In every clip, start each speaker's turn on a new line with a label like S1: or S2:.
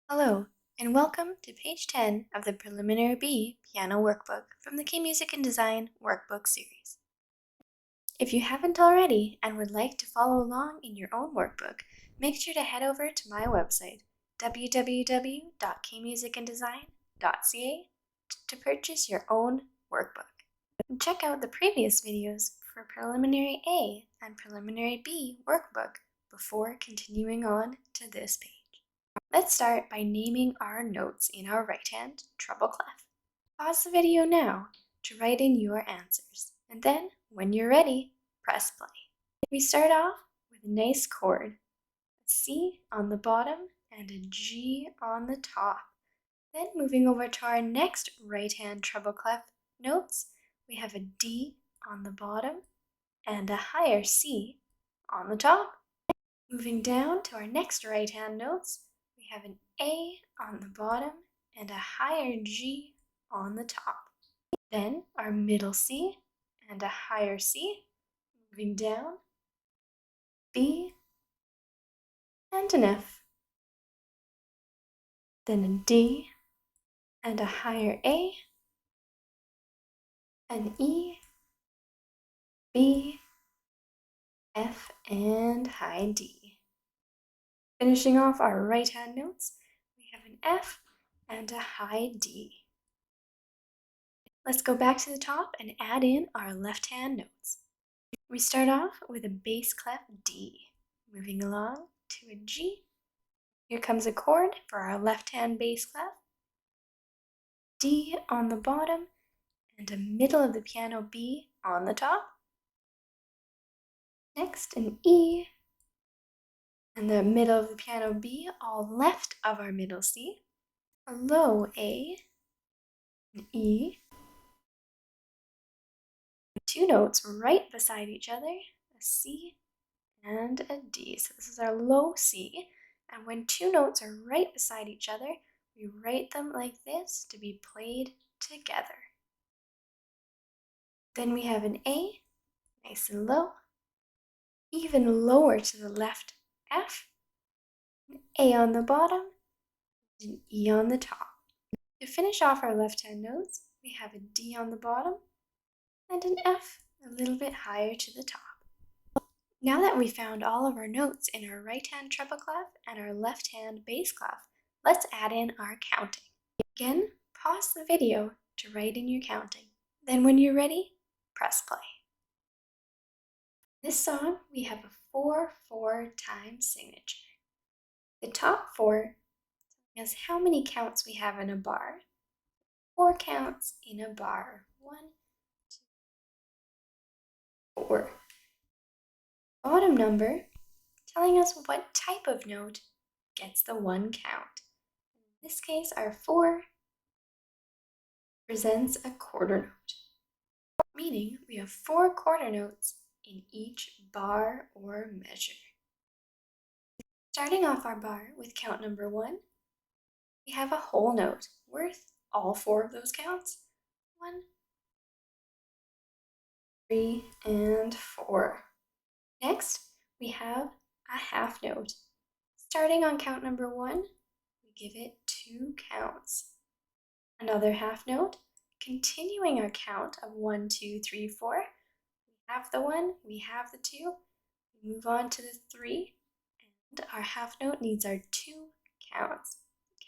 S1: Hello, and welcome to page 10 of the Preliminary B Piano Workbook from the Key Music and Design Workbook series. If you haven't already and would like to follow along in your own workbook, make sure to head over to my website, www.keymusicanddesign.ca, to purchase your own workbook. And check out the previous videos for Preliminary A and Preliminary B workbook before continuing on to this page. Let's start by naming our notes in our right hand treble clef. Pause the video now to write in your answers, and then, when you're ready, press play. We start off with a nice chord, a C on the bottom and a G on the top. Then moving over to our next right hand treble clef notes, we have a D on the bottom and a higher C on the top. Moving down to our next right hand notes, we have an A on the bottom and a higher G on the top. Then our middle C and a higher C. Moving down, B and an F. Then a D and a higher A, an E, B, F, and high D. Finishing off our right hand notes, we have an F and a high D. Let's go back to the top and add in our left hand notes. We start off with a bass clef D, moving along to a G. Here comes a chord for our left hand bass clef, D on the bottom, and a middle of the piano B on the top. Next, an E, and the middle of the piano B all left of our middle C, a low A, an E, two notes right beside each other, a C and a D. So this is our low C, and when two notes are right beside each other, we write them like this to be played together. Then we have an A, nice and low, even lower to the left F, an A on the bottom, and an E on the top. To finish off our left hand notes, we have a D on the bottom and an F a little bit higher to the top. Now that we found all of our notes in our right hand treble clef and our left hand bass clef, let's add in our counting. Again, pause the video to write in your counting. Then when you're ready, press play. This song, we have a 4/4 time signature. The top four telling us how many counts we have in a bar. 4 counts in a bar. 1, 2, 4. Bottom number telling us what type of note gets the 1 count. In this case, our 4 presents a quarter note, meaning we have 4 quarter notes in each bar or measure. Starting off our bar with count number 1, we have a whole note worth all 4 of those counts. 1, 3, and 4. Next, we have a half note. Starting on count number 1, we give it 2 counts. Another half note, continuing our count of 1, 2, 3, 4. We have the 1, we have the 2, we move on to the 3, and our half note needs our 2 counts.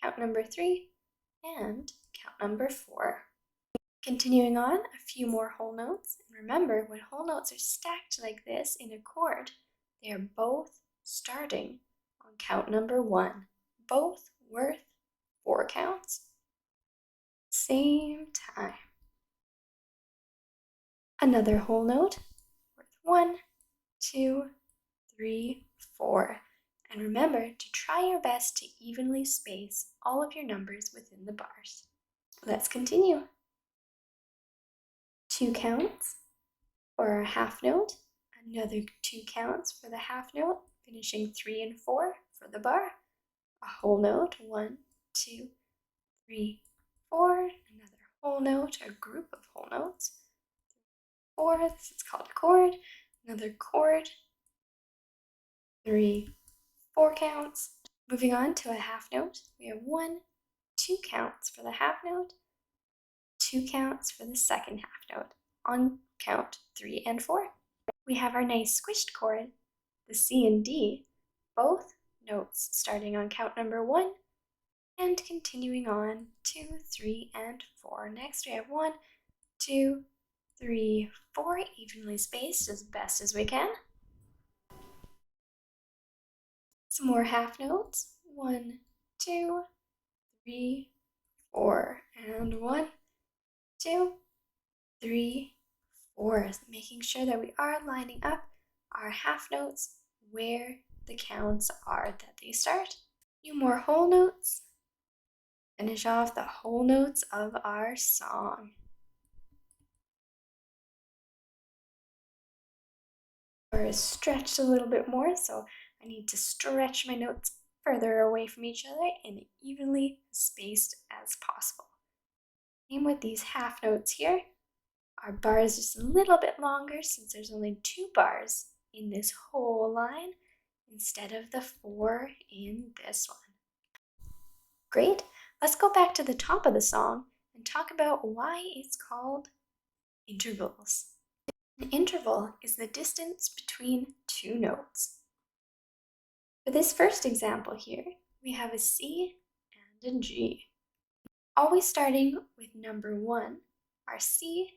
S1: Count number 3 and count number 4. Continuing on, a few more whole notes. And remember, when whole notes are stacked like this in a chord, they are both starting on count number 1, both worth 4 counts. Same time. Another whole note worth 1, 2, 3, 4. And remember to try your best to evenly space all of your numbers within the bars. Let's continue. 2 counts for our half note, another 2 counts for the half note, finishing 3 and 4 for the bar, a whole note, 1, 2, 3, 4, another whole note, a group of whole notes, 4, this is called a chord, another chord, 3, 4 counts, Moving on to a half note, we have 1, 2 counts for the half note, 2 counts for the second half note on count 3 and 4. We have our nice squished chord, the C and D, both notes starting on count number 1 and continuing on 2, 3, and 4. Next we have 1, 2, 3, 4, evenly spaced as best as we can. Some more half notes, 1, 2, 3, 4, and 1, 2, 3, 4, making sure that we are lining up our half notes where the counts are that they start. Few more whole notes. Finish off the whole notes of our song. Or is stretched a little bit more, so I need to stretch my notes further away from each other and evenly spaced as possible. Same with these half notes here. Our bar is just a little bit longer since there's only 2 bars in this whole line instead of the 4 in this one. Great, let's go back to the top of the song and talk about why it's called intervals. An interval is the distance between 2 notes. For this first example here, we have a C and a G. Always starting with number 1. Our C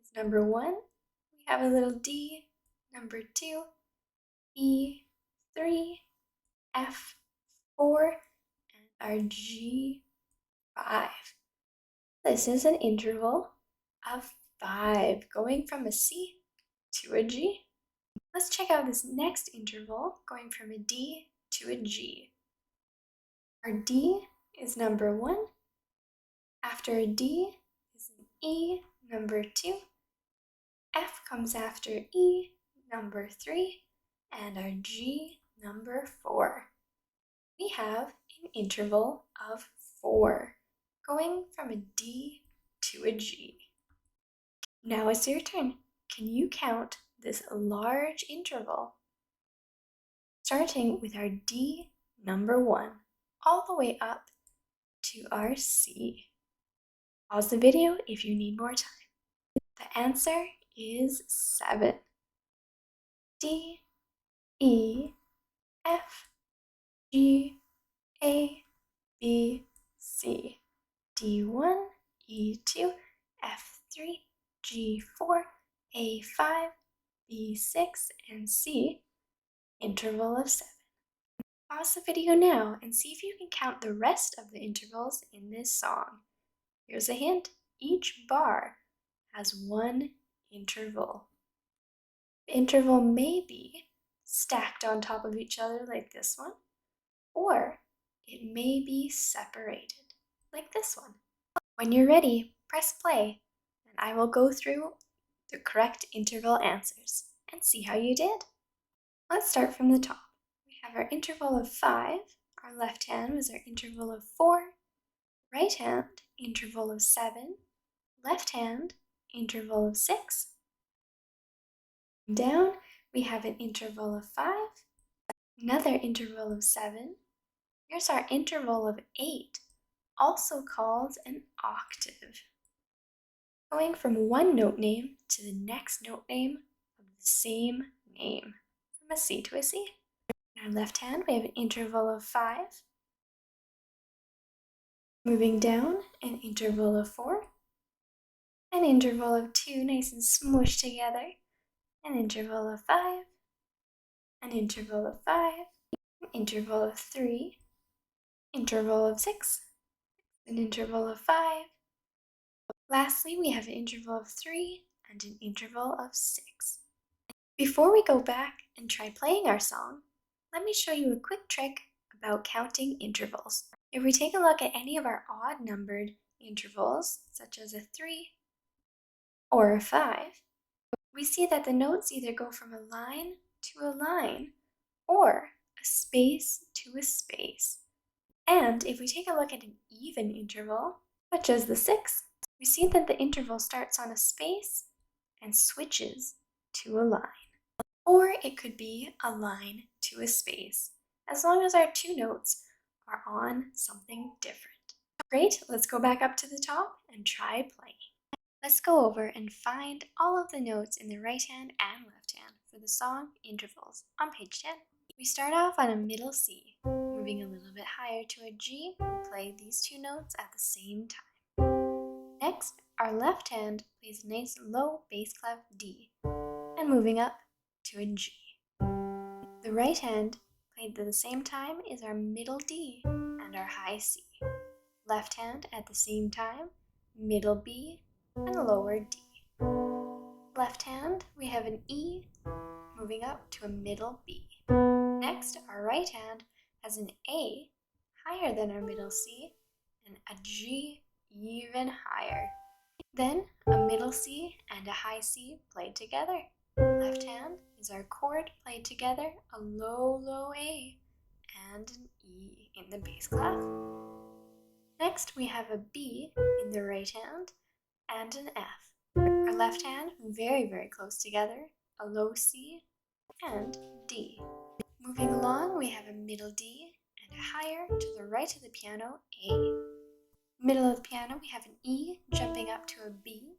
S1: is number 1. We have a little D, number 2, E, 3, F, 4, and our G, 5. This is an interval of 5, going from a C to a G. Let's check out this next interval, going from a D to a G. Our D is number 1. After a D is an E, number 2. F comes after E, number 3. And our G, number 4. We have an interval of 4, going from a D to a G. Now it's your turn. Can you count this large interval? Starting with our D, number 1, all the way up to our C. Pause the video if you need more time. The answer is 7. D, E, F, G, A, B, C. D1, E2, F3, G4, A5, B6, and C. Interval of 7. Pause the video now and see if you can count the rest of the intervals in this song. Here's a hint. Each bar has 1 interval. The interval may be stacked on top of each other like this one, or it may be separated like this one. When you're ready, press play, and I will go through the correct interval answers and see how you did. Let's start from the top. We have our interval of 5. Our left hand was our interval of 4. Right hand, interval of 7. Left hand, interval of 6. Down, we have an interval of 5. Another interval of 7. Here's our interval of 8, also called an octave. Going from one note name to the next note name of the same name, from a C to a C. In our left hand, we have an interval of 5. Moving down, an interval of 4. An interval of 2, nice and smooshed together. An interval of 5. An interval of 5. An interval of 3. Interval of 6. An interval of 5. Lastly, we have an interval of 3 and an interval of 6. Before we go back and try playing our song, let me show you a quick trick about counting intervals. If we take a look at any of our odd numbered intervals, such as a 3 or a 5, we see that the notes either go from a line to a line or a space to a space. And if we take a look at an even interval, such as the 6, we see that the interval starts on a space and switches to a line. Or it could be a line to a space, as long as our 2 notes are on something different. Great, let's go back up to the top and try playing. Let's go over and find all of the notes in the right hand and left hand for the song intervals on page 10. We start off on a middle C. Moving a little bit higher to a G, we play these two notes at the same time. Next, our left hand plays a nice low bass clef D, and moving up to a G. The right hand played at the same time is our middle D and our high C. Left hand at the same time, middle B and lower D. Left hand, we have an E moving up to a middle B. Next, our right hand has an A higher than our middle C and a G even higher. Then a middle C and a high C played together. Left hand is our chord played together, a low, low A and an E in the bass clef. Next, we have a B in the right hand and an F. Our left hand very, very close together, a low C and D. Moving along, we have a middle D and a higher to the right of the piano, A. Middle of the piano, we have an E jumping up to a B,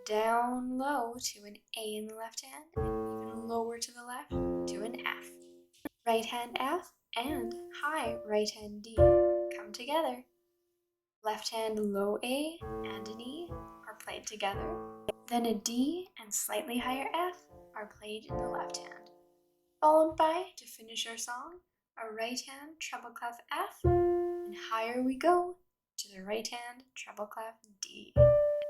S1: down low to an A in the left hand, and even lower to the left to an F. Right hand F and high right hand D come together. Left hand low A and an E are played together. Then a D and slightly higher F are played in the left hand. Followed by, to finish our song, a right hand treble clef F, and higher we go to the right hand treble clef D.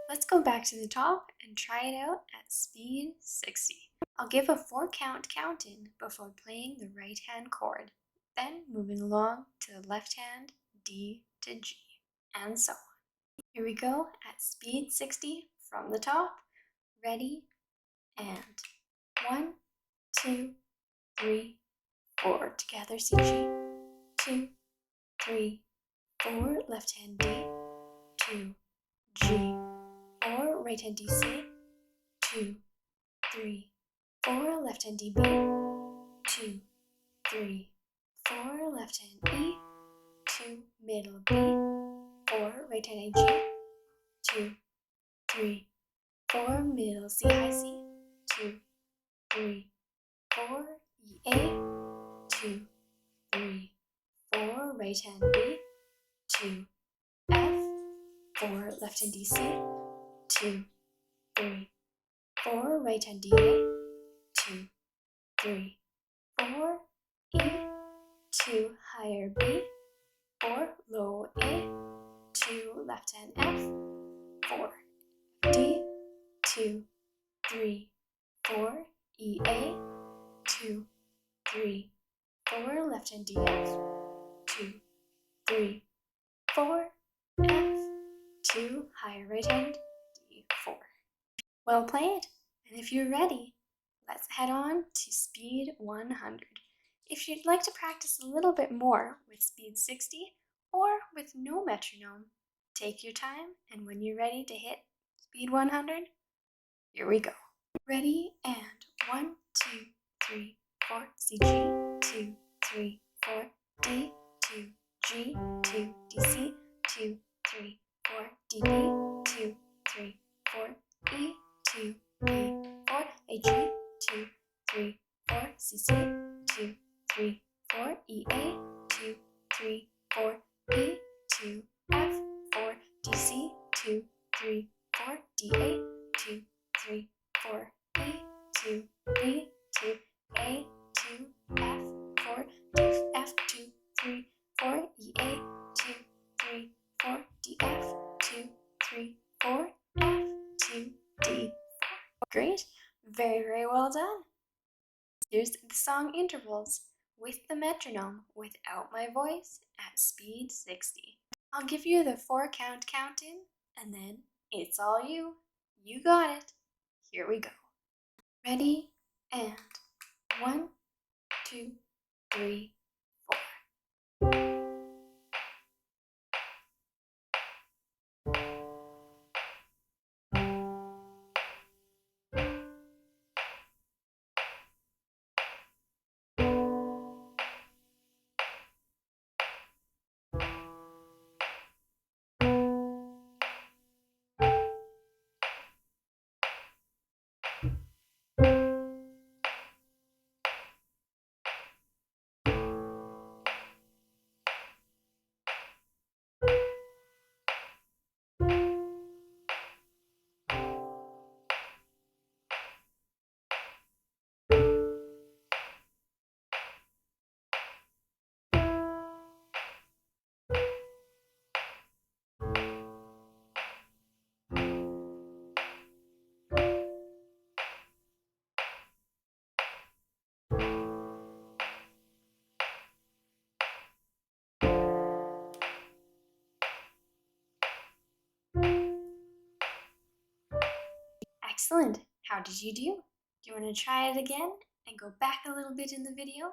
S1: Let's go back to the top and try it out at speed 60. I'll give a 4-count count-in before playing the right hand chord, then moving along to the left hand D to G, and so on. Here we go at speed 60 from the top. Ready, and 1, 2, 3, 4. Together, C, G. 2, 3, 4. Left hand D. 2, G. 4. Right hand D, C. 2, 3, 4. Left hand D, B. 2, 3, 4. Left hand E. 2. Middle B. 4. Right hand A, G. 2, 3, 4. Middle C, high C. 2, 3, 4. E, A. 2, 3, 4. Right hand B. 2, F. 4. Left hand D, C. 2, 3, 4. Right hand D, A. 2, 3, 4. E. 2. Higher B. 4. Low A. 2. Left hand F. 4. D. 2, 3, 4. E, A. 2, 3, 4. Left hand D, F. 2, 3, 4. F. 2. Higher right hand D, 4. Well played! And if you're ready, let's head on to speed 100. If you'd like to practice a little bit more with speed 60 or with no metronome, take your time, and when you're ready to hit speed 100, here we go. Ready, and 1, 2, 3, 4, C, G, 2, 3, 4, D, 2, G, 2, D, C, 2, 3, 4, D, B, 2, 3, 4, E, 2, B, 4, A, G, 2, 3, 4, C, C, 2, 3, 4, E, A, 2, 3, 4, E, 2, F, 4, D, C, 2, 3, 4, D, A, 2, 3, 4, E, 2, B, 2, A, 2, F, 4, D, F, 2, 3, 4, E, A, 2, 3, 4, D, F, 2, 3, 4, F, 2, D, 4. Great! Very, very well done. Here's the song intervals with the metronome without my voice at speed 60. I'll give you the 4-count count-in, and then it's all you. You got it. Here we go. Ready, and 1, 2, 3, 4. Excellent! How did you do? Do you want to try it again and go back a little bit in the video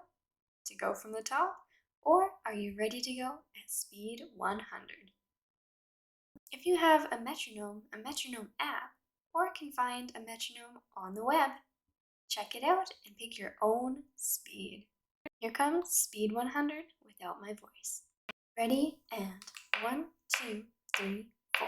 S1: to go from the top? Or are you ready to go at speed 100? If you have a metronome app, or can find a metronome on the web, check it out and pick your own speed. Here comes speed 100 without my voice. Ready, and 1, 2, 3, 4.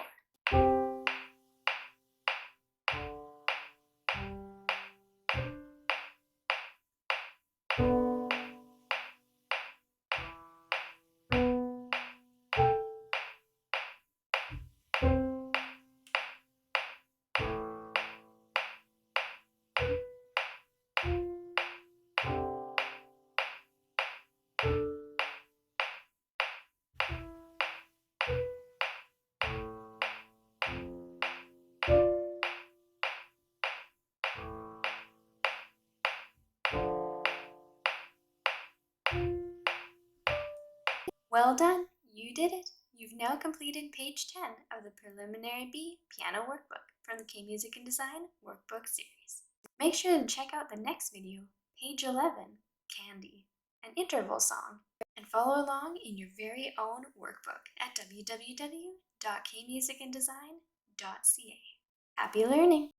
S1: Well done! You did it! You've now completed page 10 of the Preliminary B Piano Workbook from the K-Music and Design Workbook series. Make sure to check out the next video, page 11, Candy, an interval song, and follow along in your very own workbook at www.kmusicanddesign.ca. Happy learning!